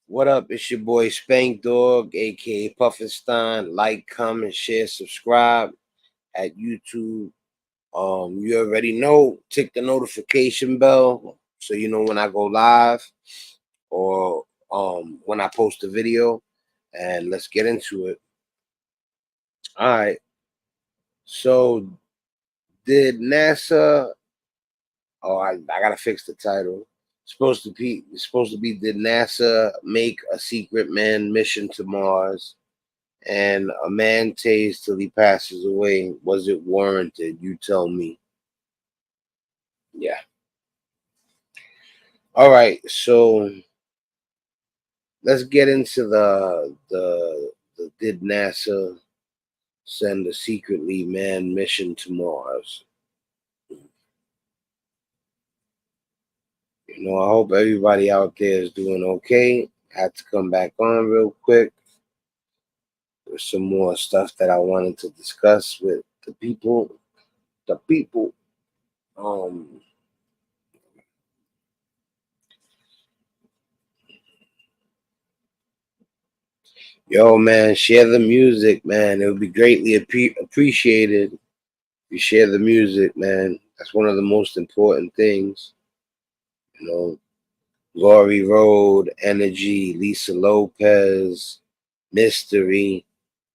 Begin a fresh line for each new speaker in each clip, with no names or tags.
What up? It's your boy Spank Dog, aka Puffinstein. Like, comment, share, subscribe at YouTube. You already know, tick the notification bell so you know when I go live or when I post a video. And let's get into it. All right. So did NASA? Oh, I gotta fix the title. It's supposed to be. Did NASA make a secret manned mission to Mars? And a man tased till he passes away. Was it warranted? You tell me. Yeah. All right. So let's get into the did NASA send a secretly manned mission to Mars? I hope everybody out there is doing okay. I had to come back on real quick. There's some more stuff that I wanted to discuss with the people. The people. Um, Yo, man, share the music, man. It would be greatly appreciated if you share the music, man. That's one of the most important things. You know, Laurie Road, Energy, Lisa Lopez, Mystery,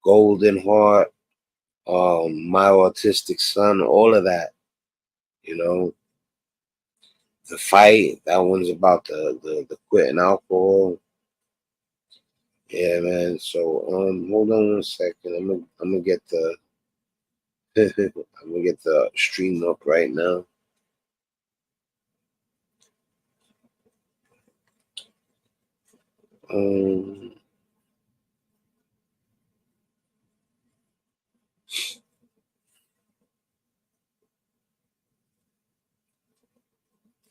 Golden Heart, My Autistic Son, all of that. You know, The Fight, that one's about the quitting alcohol. Yeah, man. So hold on one second. I'm gonna get the I'm gonna get the stream up right now. Um,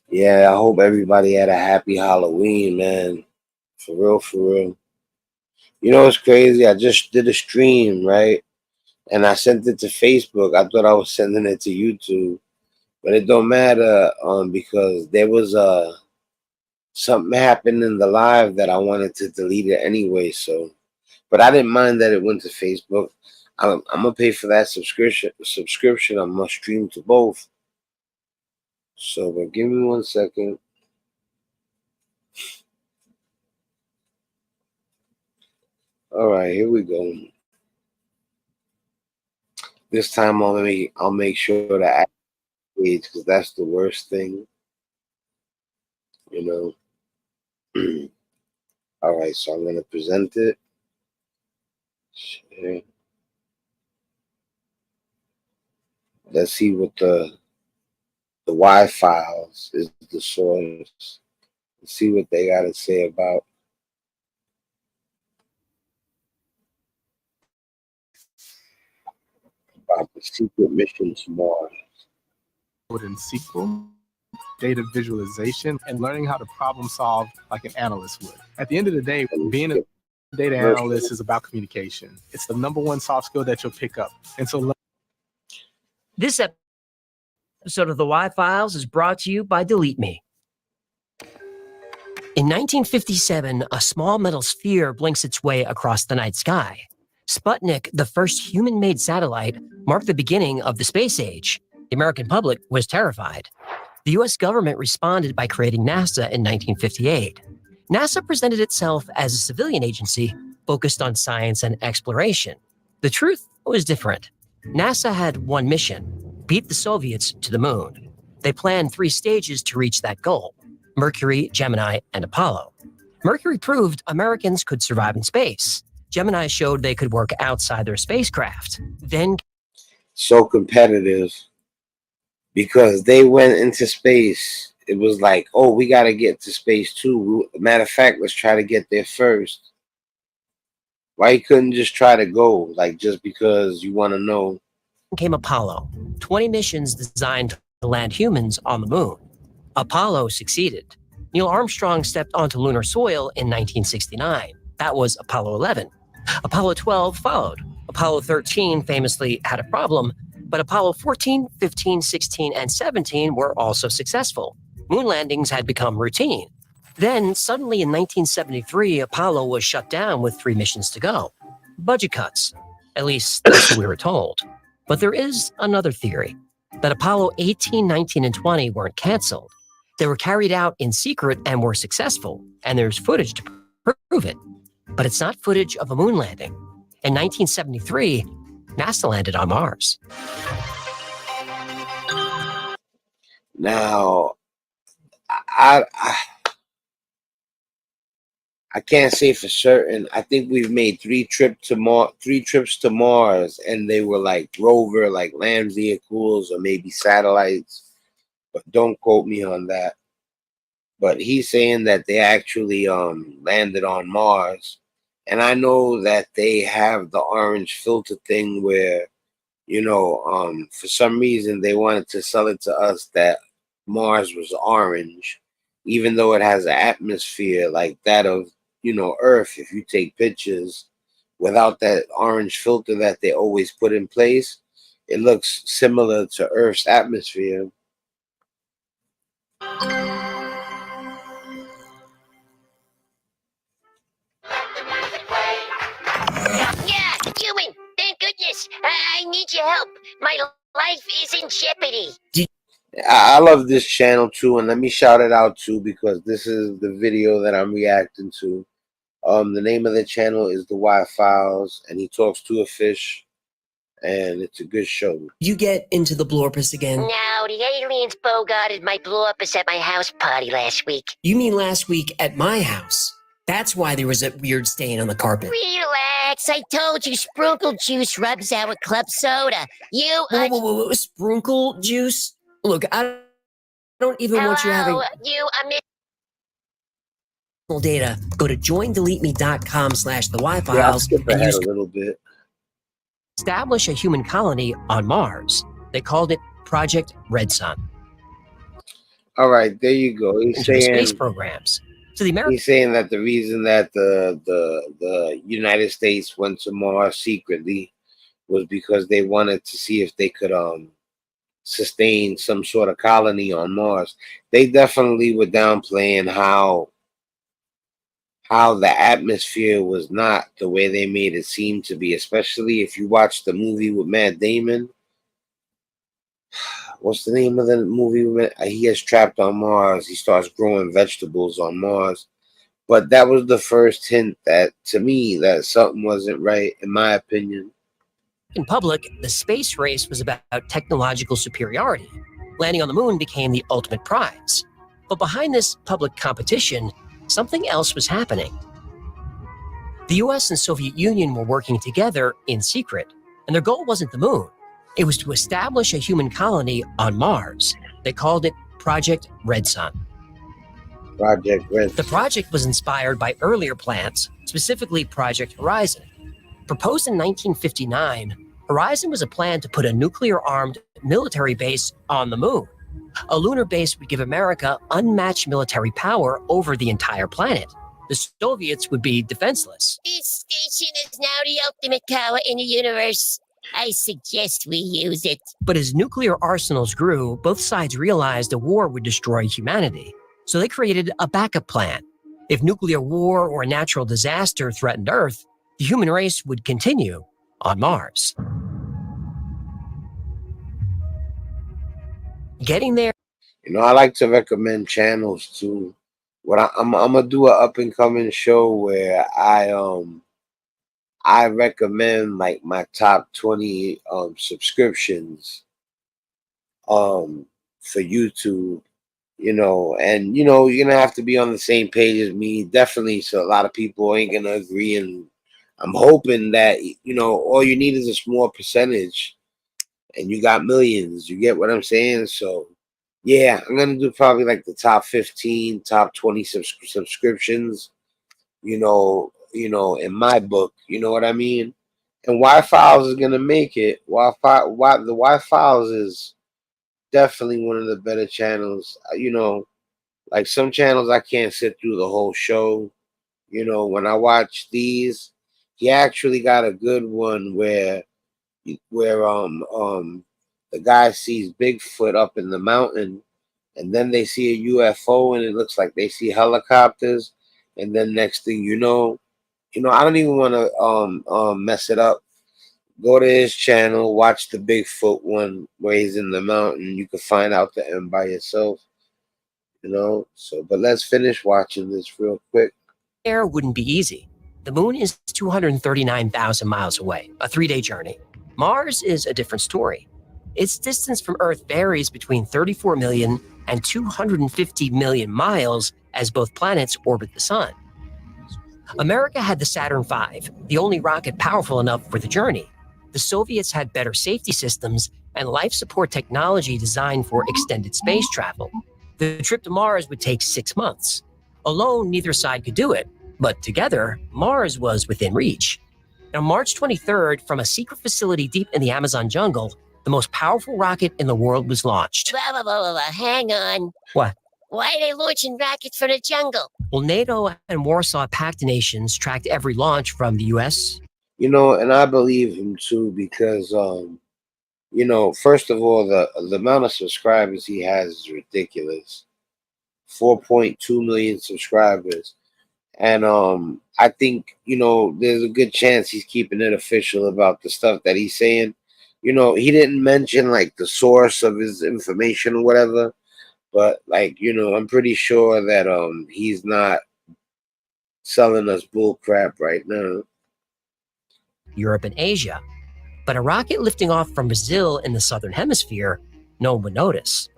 yeah, I hope everybody had a happy Halloween, man. For real, for real. You know what's crazy? I just did a stream, right? And I sent it to Facebook. I thought I was sending it to YouTube, but it don't matter because there was something happened in the live that I wanted to delete it anyway. So, but I didn't mind that it went to Facebook. I'm gonna pay for that subscription. I'm gonna stream to both. So, but give me one second. All right, here we go. This time I'll make sure to add page because that's the worst thing, you know. All right, so I'm gonna present it. Share. Let's see what the Y files is the source. Let's see what they got to say about the secret mission to Mars.
in SQL, data visualization, and learning how to problem solve like an analyst would. At the end of the day, being a data analyst is about communication. It's the #1 soft skill that you'll pick up. And so
this episode of the Y Files is brought to you by Delete Me. In 1957, a small metal sphere blinks its way across the night sky. Sputnik, the first human-made satellite, marked the beginning of the space age. The American public was terrified. The U.S. government responded by creating NASA in 1958. NASA presented itself as a civilian agency focused on science and exploration. The truth was different. NASA had one mission: beat the Soviets to the moon. They planned 3 stages to reach that goal: Mercury, Gemini, and Apollo. Mercury proved Americans could survive in space. Gemini showed they could work outside their spacecraft. Then,
So competitive because they went into space. It was like, oh, we got to get to space too. Matter of fact, let's try to get there first. Why you couldn't just try to go, like just because you want to know?
came Apollo, 20 missions designed to land humans on the moon. Apollo succeeded. Neil Armstrong stepped onto lunar soil in 1969. That was Apollo 11. Apollo 12 followed. Apollo 13 famously had a problem, but Apollo 14, 15, 16, and 17 were also successful. Moon landings had become routine. Then, suddenly in 1973, Apollo was shut down with 3 missions to go. Budget cuts. At least that's what we were told. But there is another theory, that Apollo 18, 19, and 20 weren't canceled. They were carried out in secret and were successful, and there's footage to prove it. But it's not footage of a moon landing. In 1973, NASA landed on Mars.
Now, I can't say for certain. I think we've made 3 trips to Mars, and they were like rover, like land vehicles, or maybe satellites. But don't quote me on that. But he's saying that they actually landed on Mars, and I know that they have the orange filter thing where, for some reason they wanted to sell it to us that Mars was orange, even though it has an atmosphere like that of, Earth. If you take pictures without that orange filter that they always put in place, it looks similar to Earth's atmosphere.
Yeah, human! Thank goodness! I need your help. My life is in jeopardy.
I love this channel too, and let me shout it out too, because this is the video that I'm reacting to. The name of the channel is the Y-Files, and he talks to a fish, and it's a good show.
You get into the blorpus again?
No, the aliens bogarted my blorpus at my house party last week.
You mean last week at my house? That's why there was a weird stain on the carpet.
Relax, I told you sprinkle juice rubs out with club soda. You,
Whoa, sprinkle juice? Look, I don't even want you having
you,
data. Go to joindeleteme.com/the
Yeah, I'll
Y-Files
skip
and
ahead
use
a little bit.
establish a human colony on Mars. They called it Project Red Sun.
All right, there you go. He's
Into the space
saying
programs. So the American
he's saying that the reason that the United States went to Mars secretly was because they wanted to see if they could sustain some sort of colony on Mars. They definitely were downplaying how the atmosphere was not the way they made it seem to be, especially if you watch the movie with Matt Damon. What's the name of the movie? He gets trapped on Mars. He starts growing vegetables on Mars. But that was the first hint that, to me, that something wasn't right, in my opinion.
In public, the space race was about technological superiority. Landing on the moon became the ultimate prize. But behind this public competition, something else was happening. The US and Soviet Union were working together in secret, and their goal wasn't the moon. It was to establish a human colony on Mars. They called it Project Red Sun.
Project Red.
The project was inspired by earlier plans, specifically Project Horizon. Proposed in 1959, Horizon was a plan to put a nuclear-armed military base on the moon. A lunar base would give America unmatched military power over the entire planet. The Soviets would be defenseless.
This station is now the ultimate power in the universe. I suggest we use it.
But as nuclear arsenals grew, both sides realized a war would destroy humanity. So they created a backup plan. If nuclear war or a natural disaster threatened Earth, the human race would continue on Mars. Getting there.
I like to recommend channels too. I'm gonna do an up and coming show where I recommend like my top 20 subscriptions for YouTube, and you're gonna have to be on the same page as me, definitely, so a lot of people ain't gonna agree, and I'm hoping that all you need is a small percentage and you got millions. You get what I'm saying? So yeah, I'm gonna do probably like the top 15, top 20 subscriptions, in my book, you know what I mean? And Y-Files is gonna make it. The Y-Files is definitely one of the better channels. Like some channels I can't sit through the whole show. When I watch these, he actually got a good one where the guy sees Bigfoot up in the mountain, and then they see a UFO, and it looks like they see helicopters, and then next thing you know, I don't even want to mess it up. Go to his channel, watch the Bigfoot one where he's in the mountain. You can find out the end by yourself, So, but let's finish watching this real quick.
Air wouldn't be easy. The moon is 239,000 miles away, a 3-day journey. Mars is a different story. Its distance from Earth varies between 34 million and 250 million miles as both planets orbit the sun. America had the Saturn V, the only rocket powerful enough for the journey. The Soviets had better safety systems and life support technology designed for extended space travel. The trip to Mars would take 6 months. Alone, neither side could do it, but together, Mars was within reach. On March 23rd, from a secret facility deep in the Amazon jungle, the most powerful rocket in the world was launched.
Hang on.
What?
Why are they launching rockets from the jungle?
Well, NATO and Warsaw Pact nations tracked every launch from the U.S.
And I believe him too because, first of all, the amount of subscribers he has is ridiculous. 4.2 million subscribers. And I think, there's a good chance he's keeping it official about the stuff that he's saying. He didn't mention like the source of his information or whatever. But I'm pretty sure that he's not selling us bull crap right now.
Europe and Asia. But a rocket lifting off from Brazil in the southern hemisphere, no one would notice.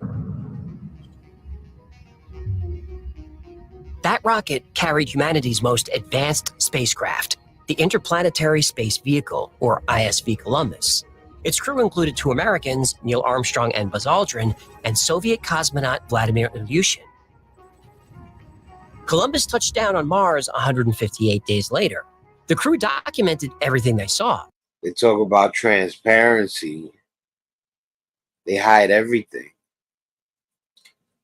That rocket carried humanity's most advanced spacecraft, the Interplanetary Space Vehicle, or ISV Columbus. Its crew included 2 Americans, Neil Armstrong and Buzz Aldrin, and Soviet cosmonaut Vladimir Ilyushin. Columbus touched down on Mars 158 days later. The crew documented everything they saw.
They talk about transparency. They hide everything.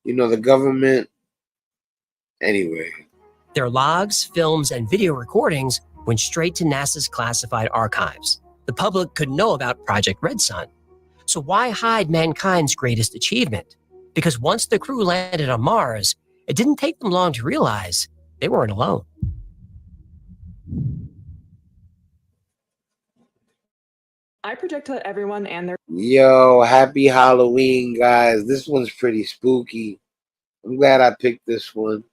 The government. Anyway.
Their logs, films, and video recordings went straight to NASA's classified archives. The public could know about Project Red Sun. So why hide mankind's greatest achievement? Because once the crew landed on Mars, it didn't take them long to realize they weren't alone.
I project to everyone and their
Yo, happy Halloween, guys. This one's pretty spooky. I'm glad I picked this one.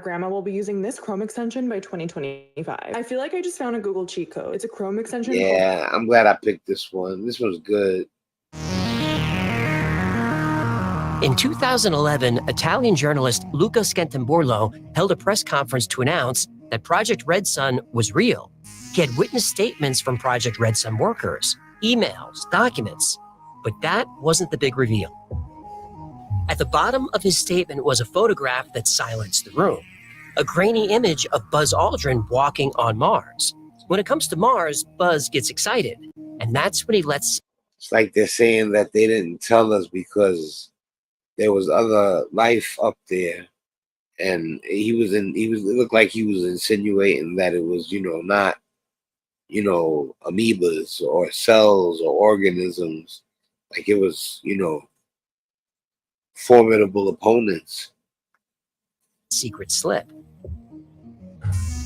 grandma will be using this Chrome extension by 2025. I feel like I just found a Google cheat code. It's a Chrome extension.
Yeah, I'm glad I picked this one. This one's good.
In 2011, Italian journalist Luca Scantamburlo held a press conference to announce that Project Red Sun was real. He had witnessed statements from Project Red Sun workers, emails, documents, but that wasn't the big reveal. At the bottom of his statement was a photograph that silenced the room, a grainy image of Buzz Aldrin walking on Mars. When it comes to Mars, Buzz gets excited, and that's when he lets...
It's like they're saying that they didn't tell us because there was other life up there, and it looked like he was insinuating that it was, not, amoebas or cells or organisms. Like it was, formidable opponents.
Secret slip.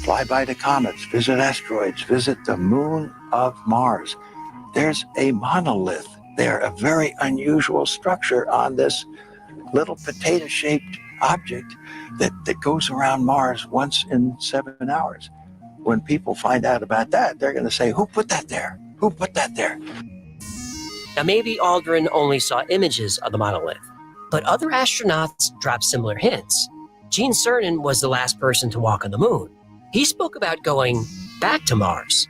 Fly by the comets, visit asteroids, visit the moon of Mars. There's a monolith there, a very unusual structure on this little potato-shaped object that goes around Mars once in 7 hours. When people find out about that, they're going to say, who put that there? Who put that there?
Now, maybe Aldrin only saw images of the monolith, but other astronauts dropped similar hints. Gene Cernan was the last person to walk on the moon. He spoke about going back to Mars.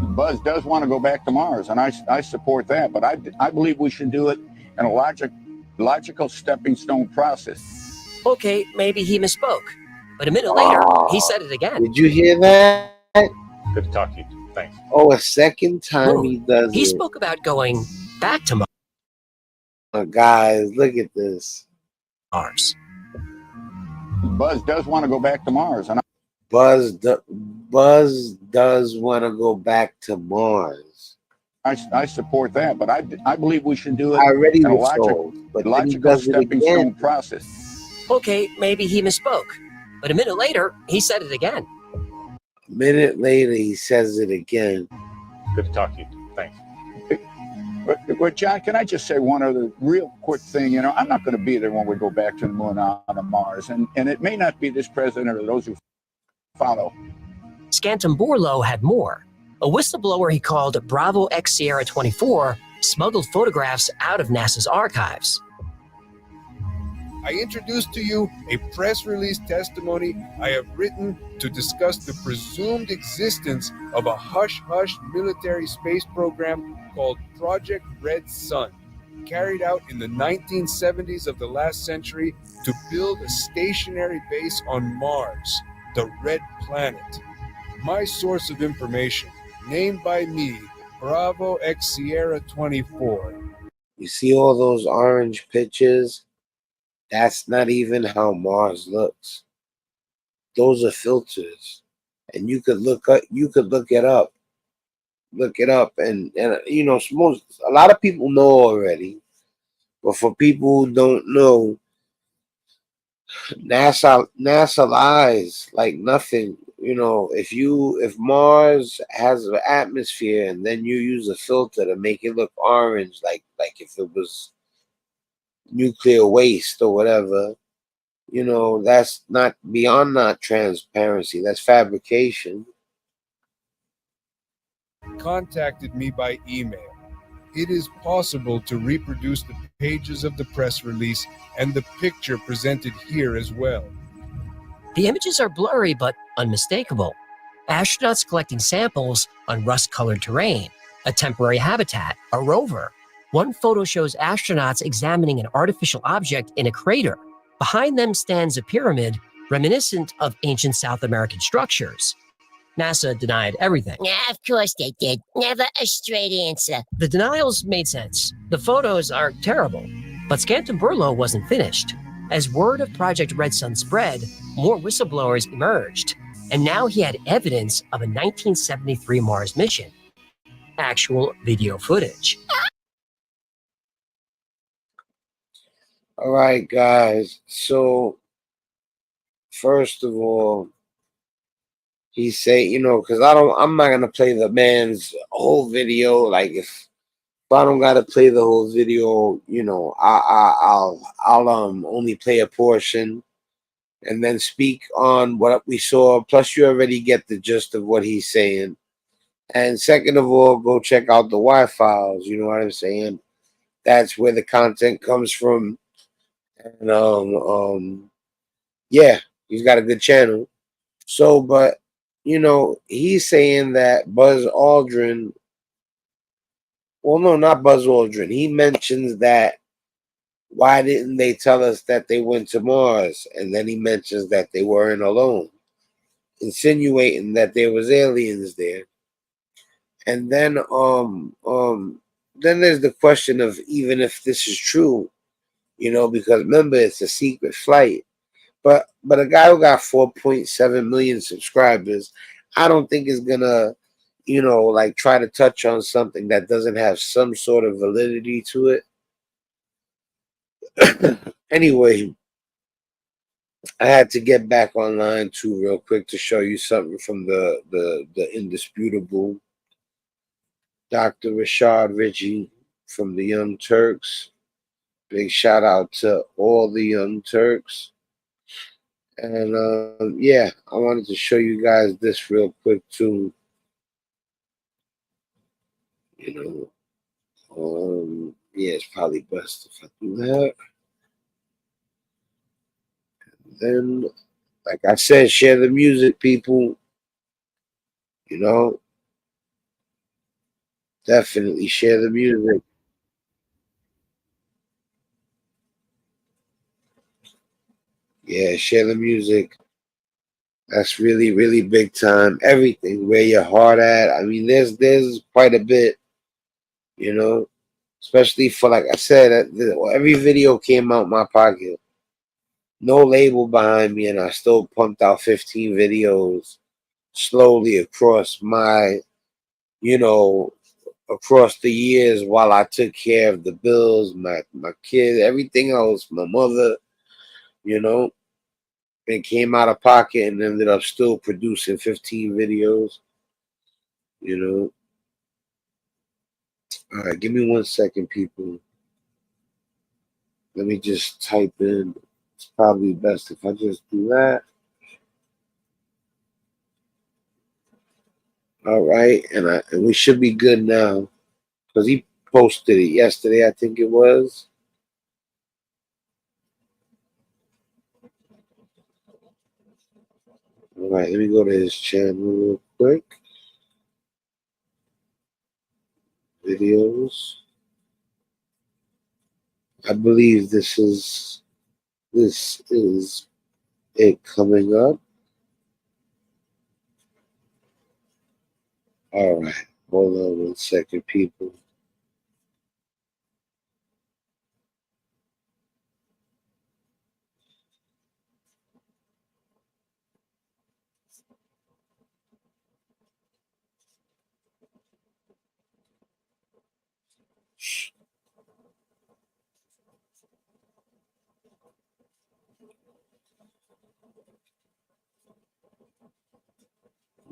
Buzz does want to go back to Mars, and I support that, but I believe we should do it in a logical stepping stone process.
Okay, maybe he misspoke, but a minute later, he said it again.
Did you hear that?
Good to talk to you. Thanks.
Oh, a second time he does
He
it.
spoke about going back to
Guys, look at this.
Mars.
Buzz does want to go back to Mars, and
Buzz does want to go back to Mars.
I support that, but I believe we should do it
I already
in a
was told, but then he
logical
does it
stepping
again.
stone process.
Okay, maybe he misspoke. But a minute later, he said it again.
A minute later, he says it again.
Good to talk to you. Thanks.
But John, can I just say one other real quick thing? You know, I'm not going to be there when we go back to the moon on Mars, and it may not be this president or those who follow.
Scantamburlo had more. A whistleblower he called Bravo X Sierra 24 smuggled photographs out of NASA's archives.
I introduce to you a press release testimony I have written to discuss the presumed existence of a hush-hush military space program called Project Red Sun, carried out in the 1970s of the last century to build a stationary base on Mars, the Red Planet. My source of information, named by me, Bravo X Sierra 24.
You see all those orange pictures? That's not even how Mars looks. Those are filters, and you could look up. You could look it up. Look it up, and you know, a lot of people know already, but for people who don't know, NASA lies like nothing. You know, if Mars has an atmosphere and then you use a filter to make it look orange, like if it was nuclear waste or whatever, you know, that's not transparency. That's fabrication.
Contacted me by email. It is possible to reproduce the pages of the press release and the picture presented here as well.
The images are blurry but unmistakable. Astronauts collecting samples on rust-colored terrain, a temporary habitat, a rover. One photo shows astronauts examining an artificial object in a crater. Behind them stands a pyramid reminiscent of ancient South American structures. NASA denied everything.
Yeah, of course they did. Never a straight answer.
The denials made sense. The photos are terrible. But Scantamburlo wasn't finished. As word of Project Red Sun spread, more whistleblowers emerged. And now he had evidence of a 1973 Mars mission. Actual video footage.
All right, guys. So, first of all, he say, you know, because I'm not gonna play the man's whole video. Like if I don't gotta play the whole video, you know, I'll only play a portion and then speak on what we saw. Plus, you already get the gist of what he's saying. And second of all, go check out the Y files. You know what I'm saying? That's where the content comes from. And yeah, he's got a good channel. So, but you know, he's saying that Buzz Aldrin. Well, no, not Buzz Aldrin. He mentions that why didn't they tell us that they went to Mars? And then he mentions that they weren't alone, insinuating that there was aliens there. And then there's the question of even if this is true, you know, because remember it's a secret flight. But a guy who got 4.7 million subscribers, I don't think is gonna, you know, like try to touch on something that doesn't have some sort of validity to it. Anyway, I had to get back online too real quick to show you something from the indisputable Dr. Rashad Ritchie from the Young Turks. Big shout out to all the Young Turks. And yeah, I wanted to show you guys this real quick too. You know, yeah, it's probably best if I do that. And then, like I said, share the music, people. You know, definitely share the music. Yeah, share the music. That's really, really big time. Everything, where your heart at. I mean, there's quite a bit, you know, especially for, like I said, every video came out my pocket. No label behind me, and I still pumped out 15 videos slowly across my, you know, across the years while I took care of the bills, my kids, everything else, my mother, you know, and came out of pocket and ended up still producing 15 videos, you know. All right, give me 1 second, people. Let me just type in. It's probably best if I just do that. All right, and we should be good now because he posted it yesterday, I think it was. All right, let me go to his channel real quick. Videos. I believe this is it coming up. All right, hold on 1 second, people.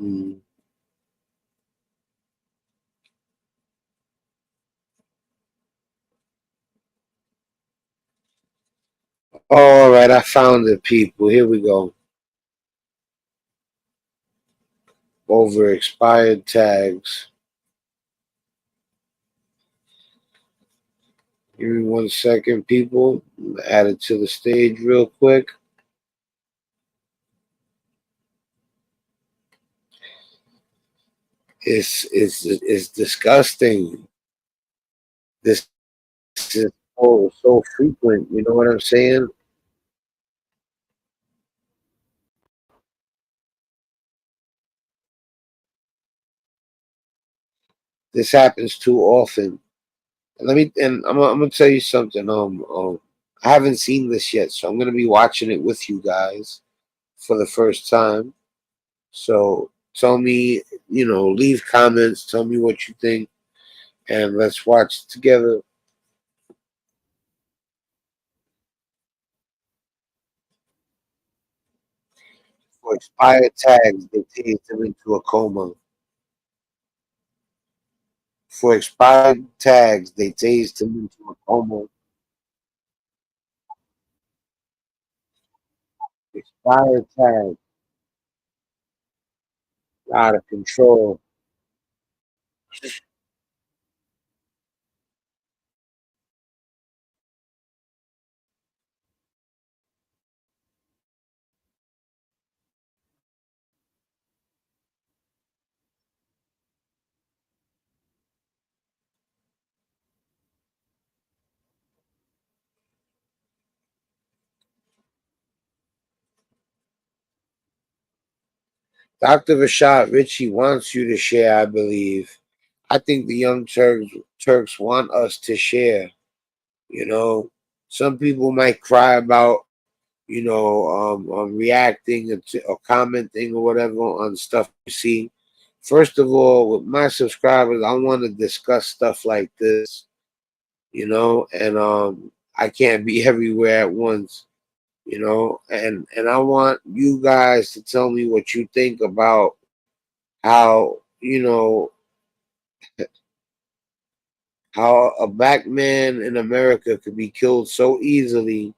Mm. All right, I found it, people. Here we go. Over expired tags. Give me 1 second, people. Add it to the stage real quick. It's disgusting. This is so frequent. You know what I'm saying? This happens too often. I'm gonna tell you something. I haven't seen this yet, so I'm gonna be watching it with you guys for the first time. So tell me, leave comments, tell me what you think, and let's watch it together. For expired tags, they tased him into a coma. For expired tags, they tased him into a coma. Expired tags, out of control. Dr. Rashad Ritchie wants you to share, I believe. I think the young Turks want us to share. You know, some people might cry about, reacting or commenting or whatever on stuff you see. First of all, with my subscribers, I want to discuss stuff like this, and I can't be everywhere at once, and I want you guys to tell me what you think about how, how a black man in America could be killed so easily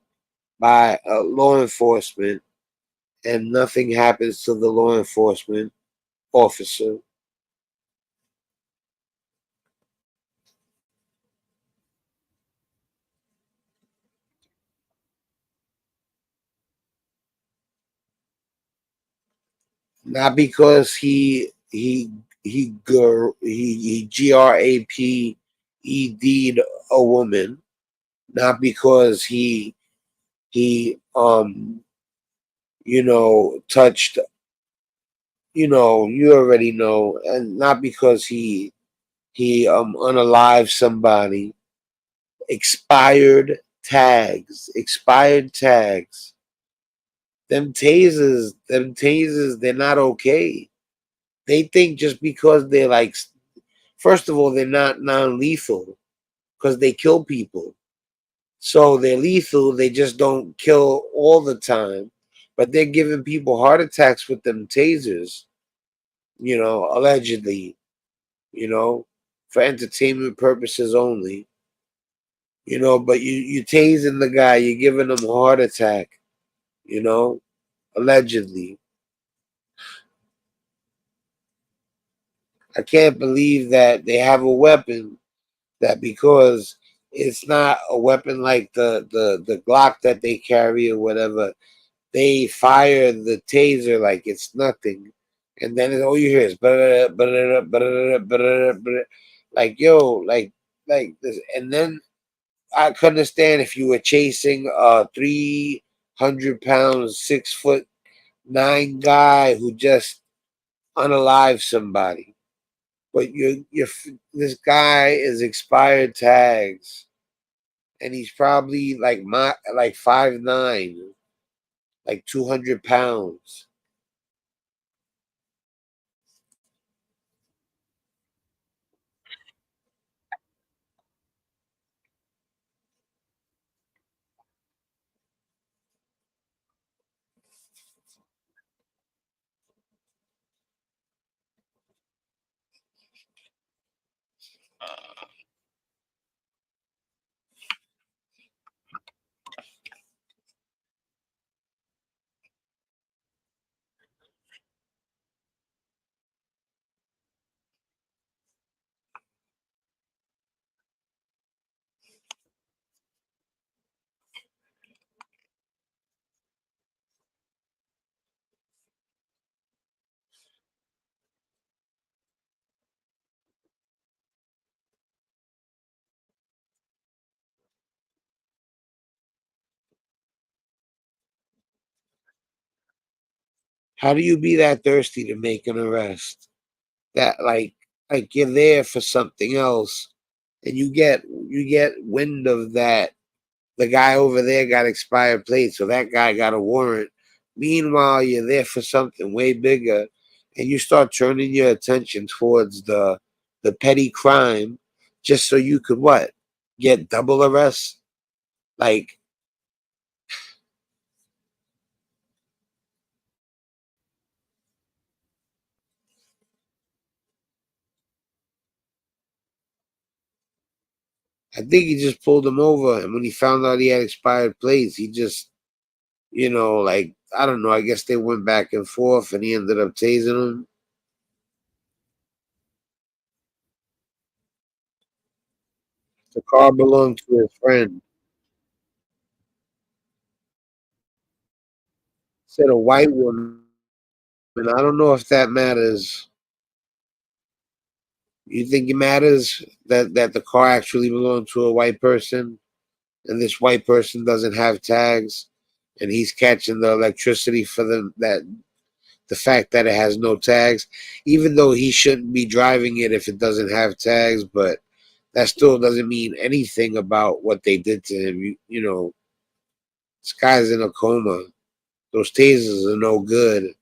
by law enforcement and nothing happens to the law enforcement officer. Not because he graped a woman, not because he touched, you already know, and not because he unalived somebody. Expired tags. Them tasers, they're not okay. They think just because they're like First of all, they're not non-lethal because they kill people. So they're lethal. They just don't kill all the time. But they're giving people heart attacks with them tasers, allegedly, you know, for entertainment purposes only. But you tasing the guy, you're giving him a heart attack, you know, allegedly. I can't believe that they have a weapon that because it's not a weapon like the Glock that they carry or whatever, they fire the taser like it's nothing. And then all you hear is like yo, like this. And then I could understand if you were chasing a 300 pounds, 6'9" guy who just unalive somebody. But this guy is expired tags, and he's probably like 5'9", like 200 pounds. How do you be that thirsty to make an arrest? That like you're there for something else, and you get wind of that the guy over there got expired plates, so that guy got a warrant. Meanwhile, you're there for something way bigger, and you start turning your attention towards the petty crime, just so you could what? Get double arrest? Like, I think he just pulled him over, and when he found out he had expired plates, he just, like I don't know. I guess they went back and forth, and he ended up tasing him. The car belonged to his friend. Said a white woman. I don't know if that matters. You think it matters that the car actually belonged to a white person, and this white person doesn't have tags, and he's catching the electricity for the fact that it has no tags, even though he shouldn't be driving it if it doesn't have tags, but that still doesn't mean anything about what they did to him. This guy's in a coma. Those tasers are no good.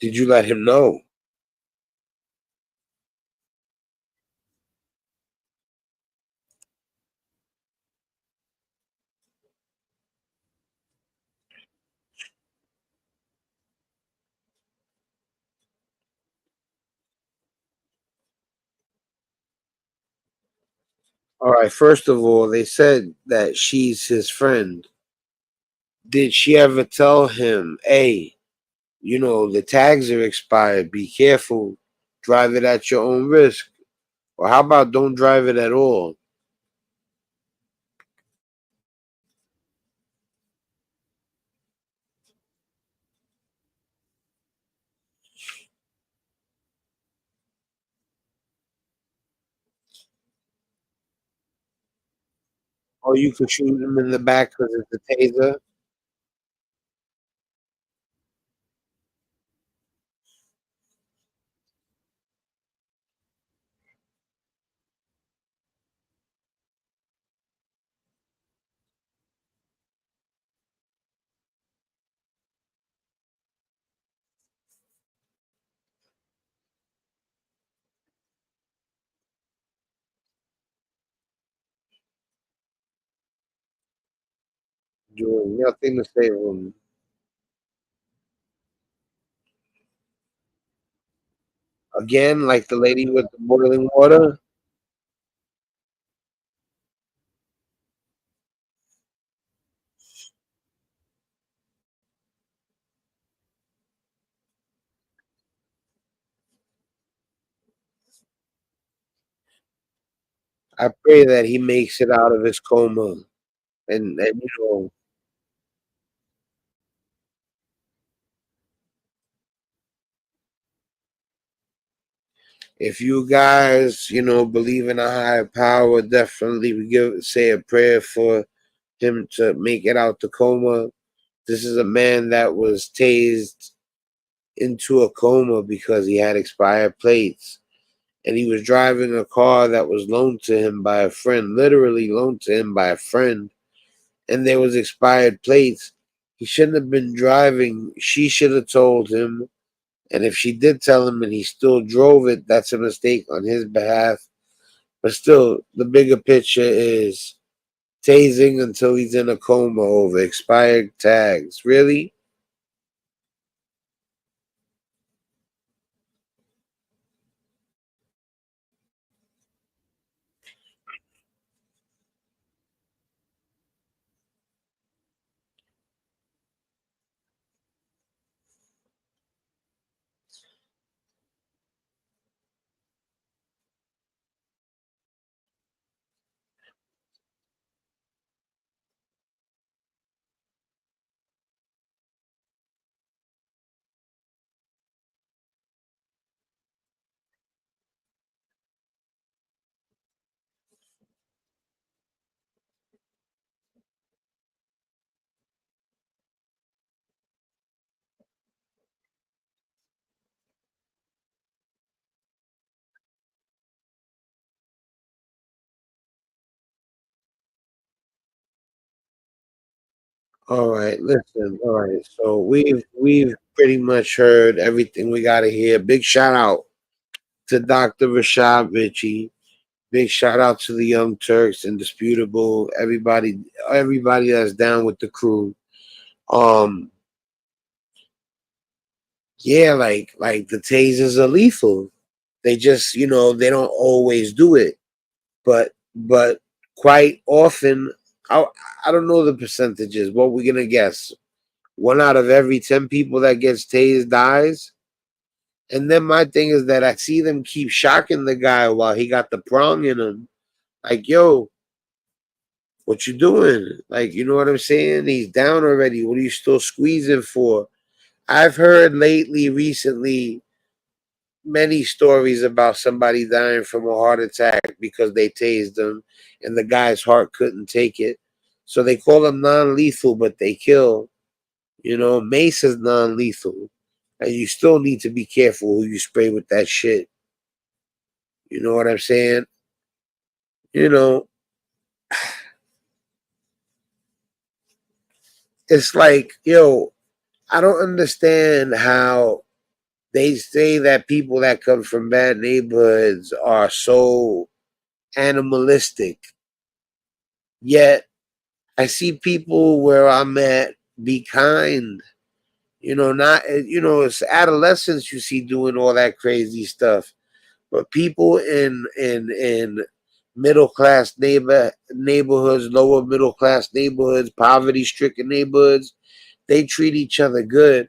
Did you let him know? All right, first of all, they said that she's his friend. Did she ever tell him, hey, the tags are expired, be careful, drive it at your own risk? Or how about don't drive it at all? Or you could shoot him in the back because it's a taser? Doing nothing to save him. Again, like the lady with the boiling water? I pray that he makes it out of his coma. And if you guys, believe in a higher power, definitely we say a prayer for him to make it out the coma. This is a man that was tased into a coma because he had expired plates. And he was driving a car that was loaned to him by a friend, literally loaned to him by a friend. And there was expired plates. He shouldn't have been driving. She should have told him. And if she did tell him and he still drove it, that's a mistake on his behalf. But still, the bigger picture is tasing until he's in a coma over expired tags. Really? All right, listen. All right, so we've pretty much heard everything we got to hear. Big shout out to Dr. Rashad Ritchie. Big shout out to the Young Turks, Indisputable, everybody that's down with the crew. Um, yeah, like the tasers are lethal. They just, they don't always do it, but quite often, I I don't know the percentages. What we gonna guess? One out of every 10 people that gets tased dies. And then my thing is that I see them keep shocking the guy while he got the prong in him. Like, yo, what you doing? Like, you know what I'm saying? He's down already. What are you still squeezing for? I've heard recently, many stories about somebody dying from a heart attack because they tased them and the guy's heart couldn't take it. So they call them non-lethal, but they kill. Mace is non-lethal. And you still need to be careful who you spray with that shit. You know what I'm saying? You know, it's like, yo, I don't understand how they say that people that come from bad neighborhoods are so animalistic. Yet I see people where I'm at be kind. Not it's adolescents you see doing all that crazy stuff. But people in middle class neighborhoods, lower middle class neighborhoods, poverty stricken neighborhoods, they treat each other good.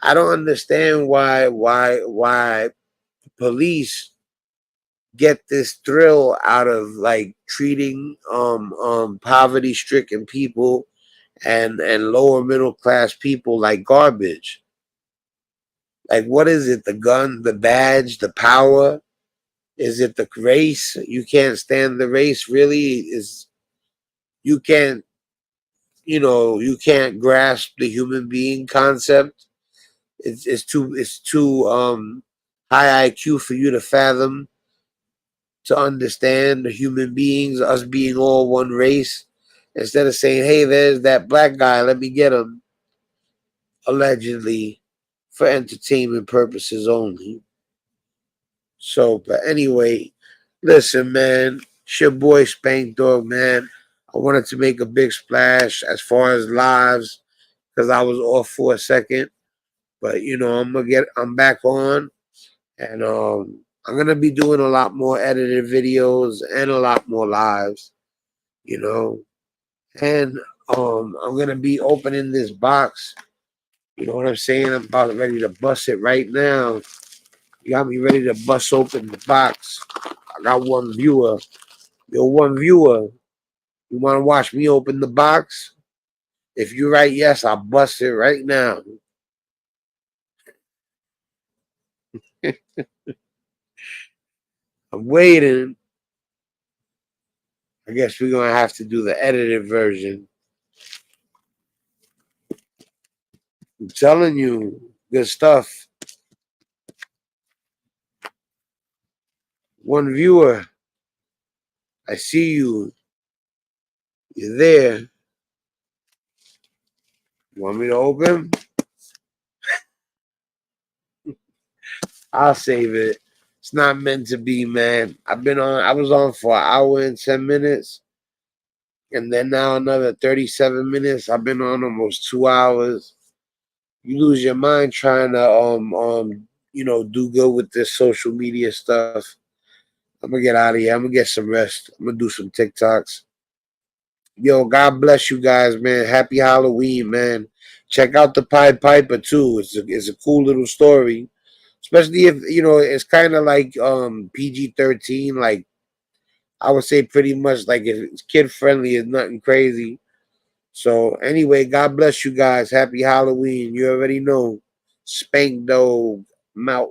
I don't understand why police get this thrill out of like treating poverty stricken people and lower middle class people like garbage. Like, what is it? The gun, the badge, the power? Is it the race? You can't stand the race, really? You can't, you can't grasp the human being concept. It's too high IQ for you to fathom, to understand the human beings, us being all one race. Instead of saying, hey, there's that black guy, let me get him, allegedly, for entertainment purposes only. So, but anyway, listen, man, it's your boy Spank Dog, man. I wanted to make a big splash as far as lives because I was off for a second. But I'm back on, and I'm gonna be doing a lot more edited videos and a lot more lives, you know. And I'm gonna be opening this box. You know what I'm saying? I'm about ready to bust it right now. You got me ready to bust open the box. I got one viewer. Yo, one viewer. You want to watch me open the box? If you write yes, I'll bust it right now. I'm waiting. I guess we're going to have to do the edited version. I'm telling you, good stuff. One viewer. I see you. You're there. You want me to open? I'll save it. It's not meant to be, man. I was on for an hour and 10 minutes. And then now another 37 minutes. I've been on almost 2 hours. You lose your mind trying to do good with this social media stuff. I'm gonna get out of here. I'm gonna get some rest. I'm gonna do some TikToks. Yo, God bless you guys, man. Happy Halloween, man. Check out the Pied Piper too. It's a cool little story. Especially if it's kind of like PG-13, like I would say pretty much like if it's kid friendly, it's nothing crazy. So anyway, God bless you guys. Happy Halloween. You already know. Spank Dog. I'm out.